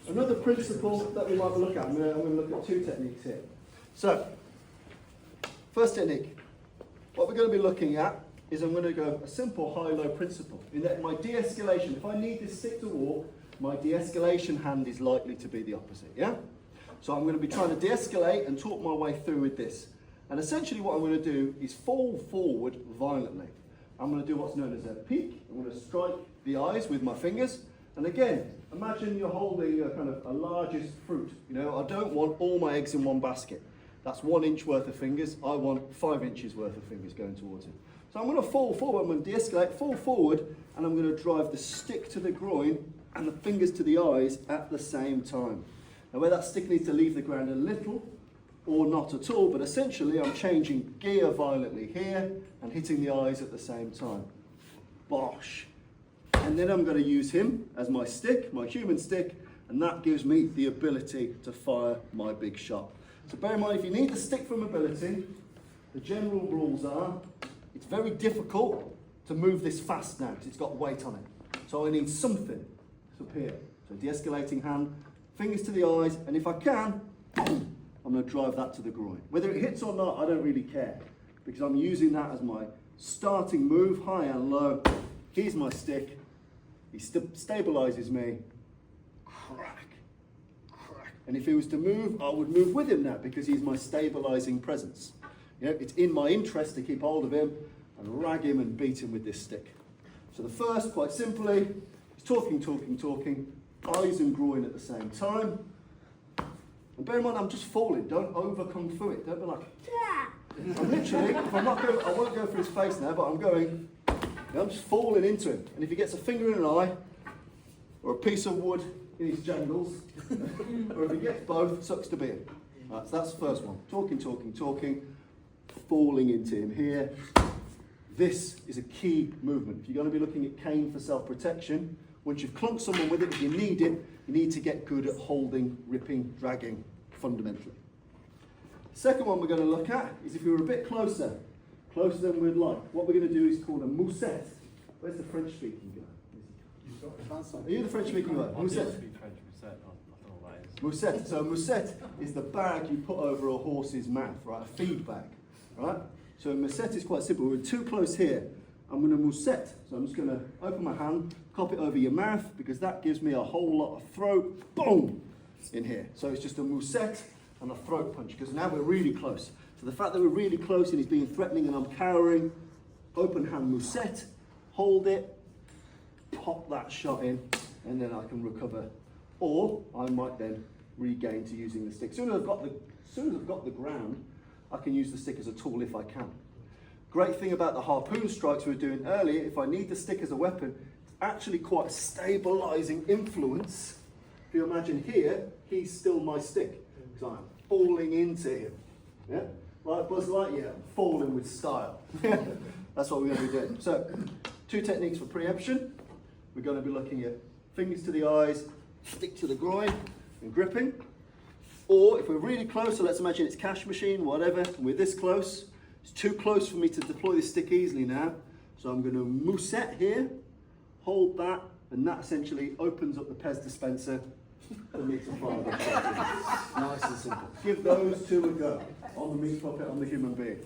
Another principle that we might look at, I'm going to look at two techniques here. So, first technique, what we're going to be looking at is I'm going to go a simple high-low principle. In that my de-escalation, if I need this stick to walk, my de-escalation hand is likely to be the opposite, yeah? So I'm going to be trying to de-escalate and talk my way through with this. And essentially what I'm going to do is fall forward violently. I'm going to do what's known as a peek. I'm going to strike the eyes with my fingers. And again, imagine you're holding a kind of a largest fruit. You know, I don't want all my eggs in one basket. That's 1 inch worth of fingers. I want 5 inches worth of fingers going towards it. So I'm going to fall forward, I'm going to de-escalate, fall forward, and I'm going to drive the stick to the groin and the fingers to the eyes at the same time. Now where that stick needs to leave the ground a little, or not at all, but essentially I'm changing gear violently here and hitting the eyes at the same time. Bosh. And then I'm going to use him as my stick, my human stick, and that gives me the ability to fire my big shot. So bear in mind, if you need the stick for mobility, the general rules are, it's very difficult to move this fast now because it's got weight on it. So I need something up here. So de-escalating hand, fingers to the eyes, and if I can, boom, I'm going to drive that to the groin. Whether it hits or not, I don't really care, because I'm using that as my starting move, high and low. Here's my stick. He stabilizes me. Crack, crack. And if he was to move, I would move with him now, because he's my stabilizing presence. You know, it's in my interest to keep hold of him and rag him and beat him with this stick. So the first, quite simply, is talking, eyes and groin at the same time. And bear in mind, I'm just falling. Don't over kung fu it. Don't be like, yeah. I'm literally, if I'm not going, I won't go for his face now, but I'm going, I'm just falling into him. And if he gets a finger in an eye, or a piece of wood in his jangles, or if he gets both, sucks to be him. Right, so that's the first one. Talking, falling into him here. This is a key movement. If you're going to be looking at cane for self-protection, once you've clunked someone with it, if you need it, you need to get good at holding, ripping, dragging, fundamentally. Second one we're going to look at is if we were a bit closer than we'd like. What we're going to do is called a mousette. Where's the French speaking guy? Are you the French speaking guy? Mousette. Mousette. So a mousette is the bag you put over a horse's mouth, right? A feed bag, right? So a mousette is quite simple. We're too close here. I'm going to mousette. So I'm just going to open my hand, cop it over your mouth, because that gives me a whole lot of throat, boom, in here. So it's just a mousette and a throat punch, because now we're really close. So the fact that we're really close and he's being threatening and I'm cowering, open hand mousette, hold it, pop that shot in, and then I can recover. Or I might then regain to using the stick. As soon as I've got the ground, I can use the stick as a tool if I can. Great thing about the harpoon strikes we were doing earlier, if I need the stick as a weapon, it's actually quite a stabilizing influence. If you imagine here, he's still my stick, because I'm falling into him. Yeah? Like Buzz Lightyear, falling with style. That's what we're going to be doing. So, two techniques for preemption. We're going to be looking at fingers to the eyes, stick to the groin, and gripping. Or if we're really close, so let's imagine it's cash machine, whatever, and we're this close. It's too close for me to deploy this stick easily now. So I'm going to mousette here, hold that, and that essentially opens up the Pez dispenser for me to fire the shot in. Nice and simple. Give those two a go on the meat puppet, on the human being.